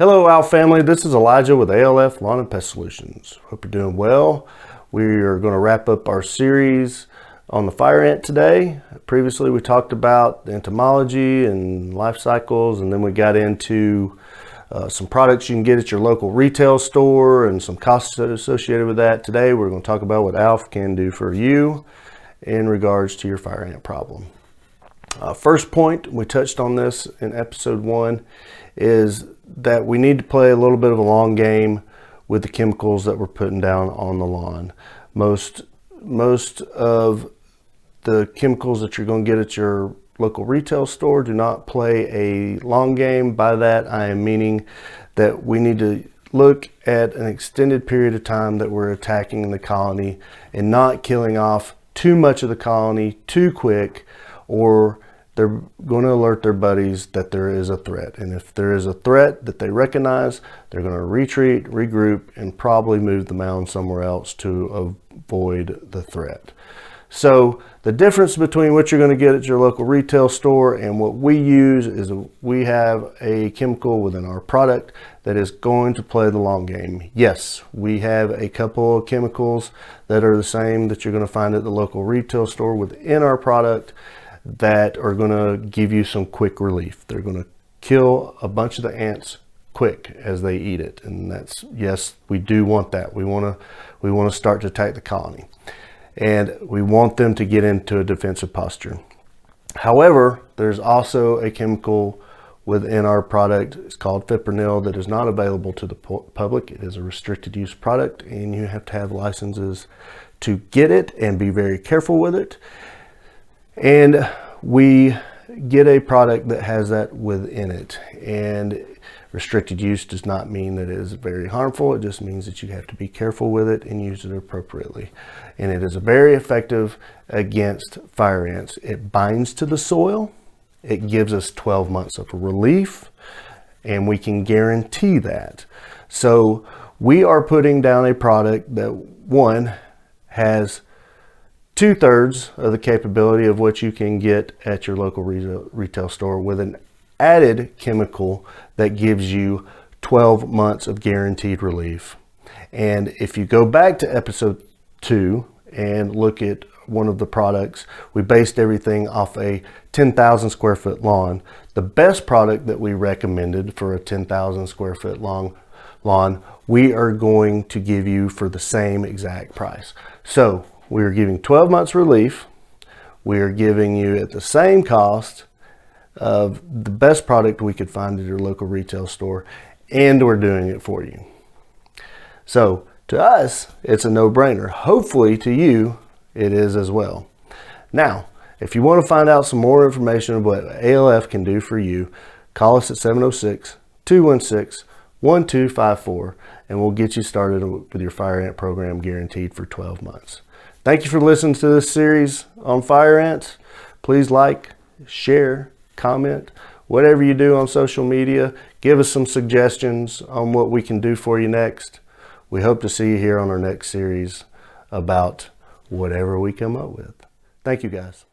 Hello ALF family, this is Elijah with ALF Lawn and Pest Solutions. Hope you're doing well. We are going to wrap up our series on the fire ant today. Previously we talked about the entomology and life cycles, and then we got into some products you can get at your local retail store and some costs associated with that. Today we're going to talk about what ALF can do for you in regards to your fire ant problem. First point, we touched on this in episode 1, is that we need to play a little bit of a long game with the chemicals that we're putting down on the lawn. Most of the chemicals that you're going to get at your local retail store do not play a long game. By that I am meaning that we need to look at an extended period of time that we're attacking the colony and not killing off too much of the colony too quick, or they're going to alert their buddies that there is a threat. And if there is a threat that they recognize, they're going to retreat, regroup, and probably move the mound somewhere else to avoid the threat. So the difference between what you're going to get at your local retail store and what we use is we have a chemical within our product that is going to play the long game. Yes, we have a couple of chemicals that are the same that you're going to find at the local retail store within our product that are going to give you some quick relief. They're going to kill a bunch of the ants quick as they eat it, and that's, yes, we do want that. We want to start to attack the colony, and we want them to get into a defensive posture. However, there's also a chemical within our product. It's called fipronil, that is not available to the public. It is a restricted use product, and you have to have licenses to get it and be very careful with it. And we get a product that has that within it, and restricted use does not mean that it is very harmful. It just means that you have to be careful with it and use it appropriately. And it is very effective against fire ants. It binds to the soil. It gives us 12 months of relief, and we can guarantee that. So we are putting down a product that, one, has 2/3 of the capability of what you can get at your local retail store, with an added chemical that gives you 12 months of guaranteed relief. And if you go back to episode 2 and look at one of the products, we based everything off a 10,000 square foot lawn. The best product that we recommended for a 10,000 square foot long lawn, we are going to give you for the same exact price. So we are giving 12 months relief. We are giving you at the same cost of the best product we could find at your local retail store, and we're doing it for you. So to us, it's a no-brainer. Hopefully to you, it is as well. Now, if you want to find out some more information of what ALF can do for you, call us at 706-216-1254, and we'll get you started with your fire ant program, guaranteed for 12 months. Thank you for listening to this series on fire ants. Please like, share, comment, whatever you do on social media. Give us some suggestions on what we can do for you next. We hope to see you here on our next series about whatever we come up with. Thank you, guys.